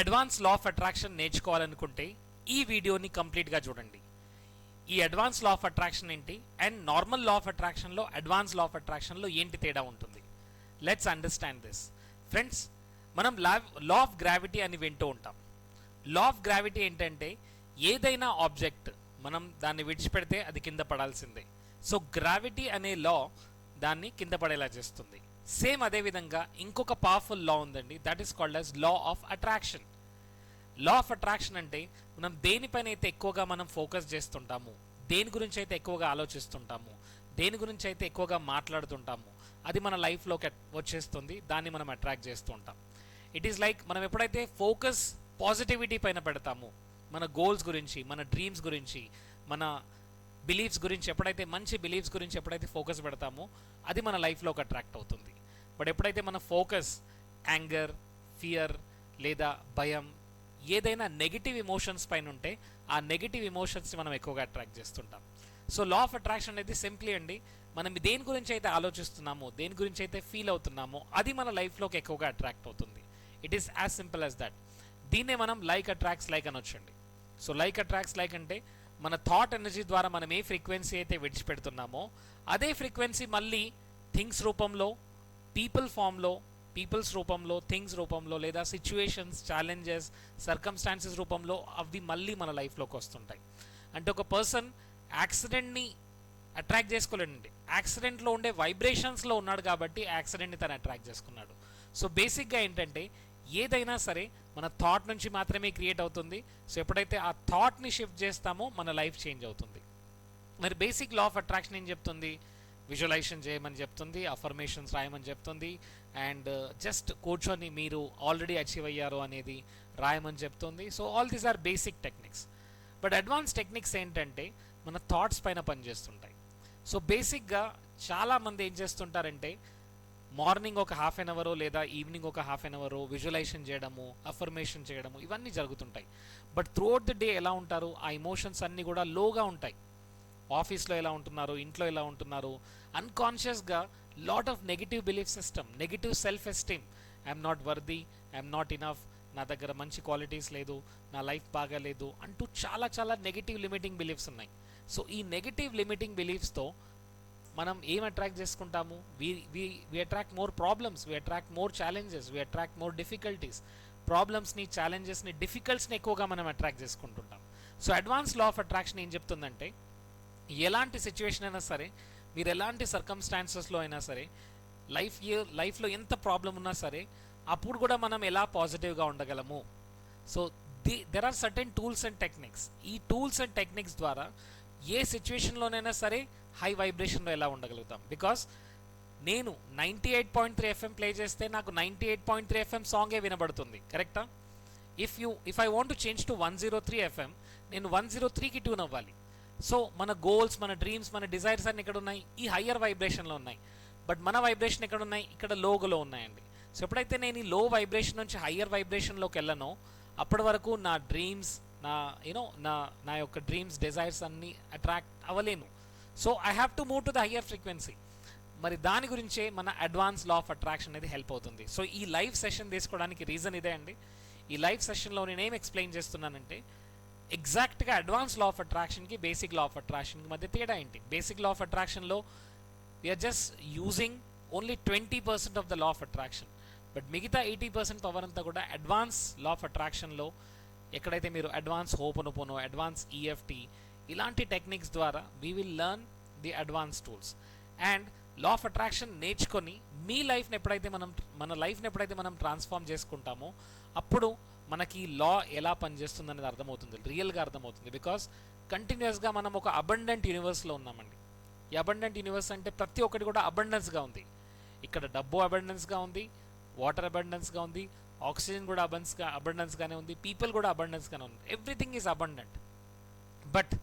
Advance law of attraction నేర్చుకోవాలనుకుంటే ఈ వీడియోని కంప్లీట్గా చూడండి. ఈ అడ్వాన్స్ లా ఆఫ్ అట్రాక్షన్ ఏంటి అండ్ నార్మల్ లా ఆఫ్ అట్రాక్షన్లో అడ్వాన్స్ లా ఆఫ్ అట్రాక్షన్లో ఏంటి తేడా ఉంటుంది. Let's understand this. ఫ్రెండ్స్, మనం లా ఆఫ్ గ్రావిటీ అని వింటూ ఉంటాం. లా ఆఫ్ గ్రావిటీ ఏంటంటే ఏదైనా ఆబ్జెక్ట్ మనం దాన్ని విడిచిపెడితే అది కింద పడాల్సిందే. సో గ్రావిటీ అనే లా దాన్ని కింద పడేలా చేస్తుంది. సేమ్ అదే విధంగా ఇంకొక పవర్ఫుల్ లా ఉందండి, that is called as law of attraction. Law of attraction అంటే మనం దేనిపైన అయితే ఎక్కువగా మనం ఫోకస్ చేస్తుంటాము, దేని గురించి అయితే ఎక్కువగా ఆలోచిస్తుంటాము, దేని గురించి అయితే ఎక్కువగా మాట్లాడుతుంటాము, అది మన లైఫ్లోకి వచ్చేస్తుంది, దాన్ని మనం అట్రాక్ట్ చేస్తూ ఉంటాం. ఇట్ ఈస్ లైక్ మనం ఎప్పుడైతే ఫోకస్ పాజిటివిటీ పైన పెడతామో, మన గోల్స్ గురించి, మన డ్రీమ్స్ గురించి, మన బిలీఫ్స్ గురించి, ఎప్పుడైతే మంచి బిలీఫ్స్ గురించి ఎప్పుడైతే ఫోకస్ పెడతామో అది మన లైఫ్లోకి అట్రాక్ట్ అవుతుంది. బట్ ఎప్పుడైతే మన ఫోకస్ యాంగర్, ఫియర్ లేదా భయం, ఏదైనా నెగిటివ్ ఎమోషన్స్ పైన ఉంటే ఆ నెగిటివ్ ఎమోషన్స్ని మనం ఎక్కువగా అట్రాక్ట్ చేస్తుంటాం. సో లా ఆఫ్ అట్రాక్షన్ అనేది సింప్లీ అండి, మనం దేని గురించి అయితే ఆలోచిస్తున్నామో, దేని గురించి అయితే ఫీల్ అవుతున్నామో అది మన లైఫ్లోకి ఎక్కువగా అట్రాక్ట్ అవుతుంది. It is as simple as that. దీన్నే మనం లైక్ అట్రాక్ట్స్ లైక్ అనొచ్చండి. సో లైక్ అట్రాక్ట్స్ లైక్ అంటే మన థాట్ ఎనర్జీ ద్వారా మనం ఏ ఫ్రీక్వెన్సీ అయితే విడిచిపెడుతున్నామో అదే ఫ్రీక్వెన్సీ మళ్ళీ థింగ్స్ రూపంలో, పీపుల్స్ రూపంలో, థింగ్స్ రూపంలో లేదా సిచ్యువేషన్స్, ఛాలెంజెస్, సర్కమ్స్టాన్సెస్ రూపంలో అవి మళ్ళీ మన లైఫ్లోకి వస్తుంటాయి. అంటే ఒక పర్సన్ యాక్సిడెంట్ని అట్రాక్ట్ చేసుకోలేడండి, యాక్సిడెంట్లో ఉండే వైబ్రేషన్స్లో ఉన్నాడు కాబట్టి యాక్సిడెంట్ని తను అట్రాక్ట్ చేసుకున్నాడు. సో బేసిక్గా ఏంటంటే ఏదైనా సరే మన థాట్ నుంచి మాత్రమే క్రియేట్ అవుతుంది. సో ఎప్పుడైతే ఆ థాట్ని షిఫ్ట్ చేస్తామో మన లైఫ్ చేంజ్ అవుతుంది. మరి బేసిక్ లా ఆఫ్ అట్రాక్షన్ ఏం చెప్తుంది? విజువలైజేషన్ చేయమని చెప్తుంది, అఫర్మేషన్స్ రాయమని చెప్తుంది, అండ్ జస్ట్ కూర్చొని మీరు ఆల్రెడీ అచీవ్ అయ్యారు అనేది రాయమని చెప్తుంది. So all these are basic techniques. But advance techniques ఏంటంటే మన థాట్స్ పైన పనిచేస్తుంటాయి. సో బేసిక్గా చాలామంది ఏం చేస్తుంటారంటే మార్నింగ్ ఒక హాఫ్ అన్ అవరో లేదా ఈవినింగ్ ఒక హాఫ్ అన్ అవరో విజువలైజేషన్ చేయడము, అఫర్మేషన్ చేయడము, ఇవన్నీ జరుగుతుంటాయి. బట్ త్రూఅవుట్ ద డే ఎలా ఉంటారు? ఆ ఎమోషన్స్ అన్నీ కూడా లోగా ఉంటాయి. ఆఫీస్లో ఎలా ఉంటున్నారు, ఇంట్లో ఎలా ఉంటున్నారు, అన్కాన్షియస్గా lot of negative belief system, negative self esteem, I'm not worthy, I'm not enough, నా దగ్గర మంచి క్వాలిటీస్ లేదు, నా లైఫ్ బాగాలేదు అంటూ చాలా చాలా నెగిటివ్ లిమిటింగ్ బిలీఫ్స్ ఉన్నాయి. సో ఈ నెగిటివ్ లిమిటింగ్ బిలీఫ్స్తో మనం ఏం అట్రాక్ట్ చేసుకుంటాము? We attract more problems, we attract more challenges, we attract more difficulties. ప్రాబ్లమ్స్ని, ఛాలెంజెస్ని, డిఫికల్ట్స్ని ఎక్కువగా మనం అట్రాక్ట్ చేసుకుంటుంటాం. So advance law of attraction ఏం చెప్తుందంటే ఎలాంటి సిచ్యువేషన్ అయినా సరే, మీరు ఎలాంటి సర్కమ్స్టాన్సెస్లో అయినా సరే, లైఫ్లో ఎంత ప్రాబ్లం ఉన్నా సరే అప్పుడు కూడా మనం ఎలా పాజిటివ్గా ఉండగలము. So there are certain tools and techniques. ఈ టూల్స్ అండ్ టెక్నిక్స్ ద్వారా ఏ సిచ్యువేషన్లోనైనా సరే హై వైబ్రేషన్లో ఎలా ఉండగలుగుతాం. బికాస్ నేను 98.3 FM ప్లే చేస్తే నాకు 98.3 FM సాంగే వినబడుతుంది, కరెక్టా? If I want to change to 103 FM, నేను 103కి ట్యూన్ అవ్వాలి. సో మన గోల్స్, మన డ్రీమ్స్, మన డిజైర్స్ అన్ని ఇక్కడ ఉన్నాయి, ఈ హయ్యర్ వైబ్రేషన్లో ఉన్నాయి. బట్ మన వైబ్రేషన్ ఎక్కడ ఉన్నాయి? ఇక్కడ లోగలో ఉన్నాయండి. సో ఎప్పుడైతే నేను ఈ లో వైబ్రేషన్ నుంచి హయ్యర్ వైబ్రేషన్లోకి వెళ్ళనో అప్పటి వరకు నా డ్రీమ్స్, నా యొక్క డ్రీమ్స్, డిజైర్స్ అన్నీ అట్రాక్ట్ అవ్వలేను. So I have to move to the higher frequency. మరి దాని గురించే మన అడ్వాన్స్ లా ఆఫ్ అట్రాక్షన్ అనేది హెల్ప్ అవుతుంది. సో ఈ లైవ్ సెషన్ తీసుకోవడానికి రీజన్ ఇదే అండి. ఈ లైవ్ సెషన్లో నేనేం ఎక్స్ప్లెయిన్ చేస్తున్నానంటే ఎగ్జాక్ట్గా అడ్వాన్స్ లా ఆఫ్ అట్రాక్షన్కి, బేసిక్ లా ఆఫ్ అట్రాక్షన్కి మధ్య తేడా ఏంటి. బేసిక్ లా ఆఫ్ అట్రాక్షన్లో we're just using only 20% of the law of attraction. But మిగతా 80% పవర్ అంతా కూడా అడ్వాన్స్ లా ఆఫ్ అట్రాక్షన్లో, ఎక్కడైతే మీరు అడ్వాన్స్ హోపోనోపోనో, అడ్వాన్స్ ఈఎఫ్టీ ఇలాంటి టెక్నిక్స్ ద్వారా we will learn the advance tools. And law of attraction నేర్చుకొని మన లైఫ్ని ఎప్పుడైతే మనం ట్రాన్స్ఫార్మ్ చేసుకుంటామో అప్పుడు మనకి లా ఎలా పనిచేస్తుంది అనేది అర్థమవుతుంది, రియల్గా అర్థమవుతుంది. బికాస్ కంటిన్యూస్గా మనం ఒక అబండెంట్ యూనివర్స్లో ఉన్నామండి. ఈ అబండెంట్ యూనివర్స్ అంటే ప్రతి ఒక్కటి కూడా అబండెన్స్గా ఉంది. ఇక్కడ డబ్బు అబండెన్స్గా ఉంది, వాటర్ అబండెన్స్గా ఉంది, ఆక్సిజన్ కూడా అబండెన్స్గానే ఉంది, పీపుల్ కూడా అబండెన్స్గానే ఉంది. Everything is abundant. బట్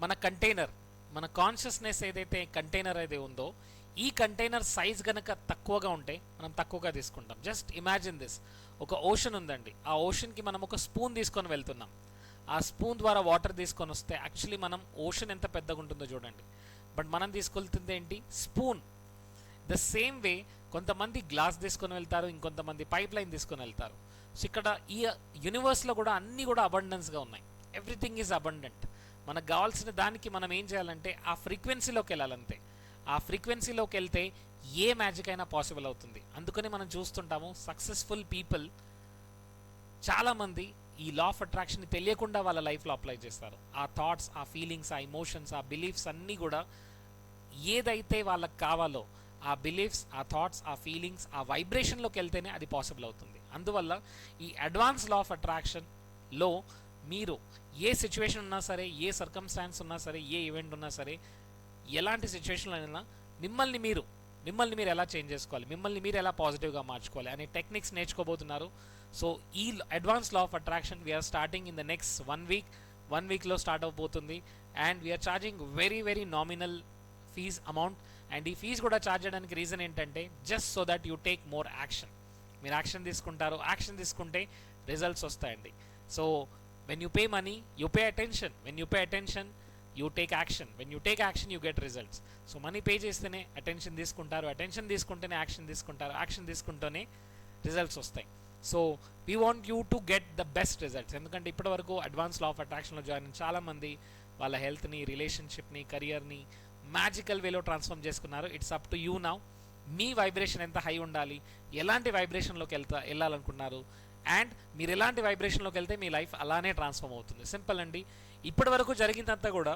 మన కంటైనర్, మన కాన్షియస్నెస్ ఏదైతే కంటైనర్ అయితే ఉందో ఈ కంటైనర్ సైజ్ కనుక తక్కువగా ఉంటే మనం తక్కువగా తీసుకుంటాం. జస్ట్ ఇమాజిన్ దిస్, ఒక ఓషన్ ఉందండి, ఆ ఓషన్కి మనం ఒక స్పూన్ తీసుకొని వెళ్తున్నాం. ఆ స్పూన్ ద్వారా వాటర్ తీసుకొని వస్తే యాక్చువల్లీ మనం ఓషన్ ఎంత పెద్దగా ఉంటుందో చూడండి. బట్ మనం తీసుకెళ్తుంది ఏంటి? స్పూన్. ద సేమ్ వే కొంతమంది గ్లాస్ తీసుకొని వెళ్తారు, ఇంకొంతమంది పైప్ లైన్ తీసుకొని వెళ్తారు. సో ఇక్కడ ఈ యూనివర్స్లో కూడా అన్నీ కూడా అబండెన్స్గా ఉన్నాయి. Everything is abundant. మనకు కావాల్సిన దానికి మనం ఏం చేయాలంటే ఆ ఫ్రీక్వెన్సీలోకి వెళ్ళాలంతే. ఆ ఫ్రీక్వెన్సీలోకి వెళ్తే ఏ మ్యాజిక్ అయినా పాసిబుల్ అవుతుంది. అందుకని మనం చూస్తుంటాము సక్సెస్ఫుల్ పీపుల్ చాలామంది ఈ లా ఆఫ్ అట్రాక్షన్ తెలియకుండా వాళ్ళ లైఫ్లో అప్లై చేస్తారు. ఆ థాట్స్, ఆ ఫీలింగ్స్, ఆ ఎమోషన్స్, ఆ బిలీఫ్స్ అన్నీ కూడా ఏదైతే వాళ్ళకి కావాలో ఆ బిలీఫ్స్, ఆ థాట్స్, ఆ ఫీలింగ్స్, ఆ వైబ్రేషన్లోకి వెళ్తేనే అది పాసిబుల్ అవుతుంది. అందువల్ల ఈ అడ్వాన్స్ లా ఆఫ్ అట్రాక్షన్లో మీరు ఏ సిచ్యువేషన్ ఉన్నా సరే, ఏ సర్కమ్స్టాన్స్ ఉన్నా సరే, ఏ ఈవెంట్ ఉన్నా సరే, ఎలాంటి సిచ్యువేషన్లో అయినా మిమ్మల్ని మీరు ఎలా చేంజ్ చేసుకోవాలి, మిమ్మల్ని మీరు ఎలా పాజిటివ్గా మార్చుకోవాలి అనే టెక్నిక్స్ నేర్చుకోబోతున్నారు. సో ఈ advance law of attraction we're starting in the next 1 వీక్లో స్టార్ట్ అవబోతుంది. And we're charging very nominal fees amount. And ఈ ఫీజ్ కూడా ఛార్జ్ చేయడానికి రీజన్ ఏంటంటే just so that you take more action. మీరు యాక్షన్ తీసుకుంటారు, యాక్షన్ తీసుకుంటే రిజల్ట్స్ వస్తాయండి. So when you pay money you pay attention, when you pay attention you take action, when you take action you get results. So money pay చేస్తేనే attention తీసుకుంటారు, attention తీసుకుంటేనే action తీసుకుంటారు, action తీసుకుంటూనే results వస్తాయి. So we want you to get the best results. ఎందుకంటే ఇప్పటివరకు advance law of అట్రాక్షన్లో join అయిన చాలామంది వాళ్ళ హెల్త్ని, రిలేషన్షిప్ని, కెరియర్ని మ్యాజికల్ వేలో ట్రాన్స్ఫార్మ్ చేసుకున్నారు. It's up to you now. Me vibration ఎంత హై ఉండాలి, ఎలాంటి వైబ్రేషన్లోకి వెళ్ళాలనుకున్నారు, అండ్ మీరు ఎలాంటి వైబ్రేషన్లోకి వెళ్తే మీ లైఫ్ అలానే ట్రాన్స్ఫార్మ్ అవుతుంది. సింపుల్ అండి. ఇప్పటి వరకు జరిగిందంతా కూడా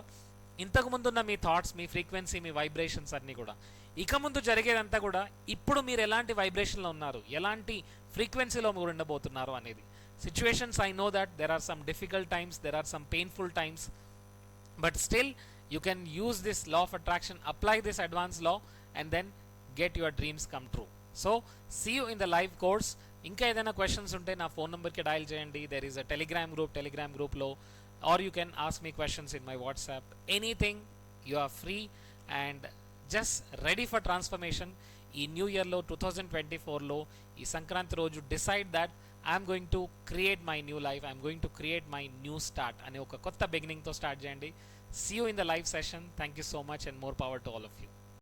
ఇంతకు ముందున్న మీ థాట్స్, మీ ఫ్రీక్వెన్సీ, మీ వైబ్రేషన్స్ అన్నీ కూడా. ఇక ముందు జరిగేదంతా కూడా ఇప్పుడు మీరు ఎలాంటి వైబ్రేషన్లో ఉన్నారు, ఎలాంటి ఫ్రీక్వెన్సీలో మీరు ఉండబోతున్నారు అనేది. Situations, I know that there are some difficult times, there are some painful times, but still you can use this law of attraction, apply this advanced law, and then get your dreams come true. So see you in the live course. ఇంకా ఏదైనా questions ఉంటే నా phone నెంబర్కి dial చేయండి. There is a Telegram గ్రూప్లో, or you can ask me questions in my WhatsApp. Anything, you are free and just ready for transformation. ఈ new ఇయర్లో 2024లో ఈ సంక్రాంతి రోజు decide that I'm going to create my new life, I'm going to create my new start అనే ఒక కొత్త బిగినింగ్తో start చేయండి. See you in the live session. Thank you so much and more power to all of you.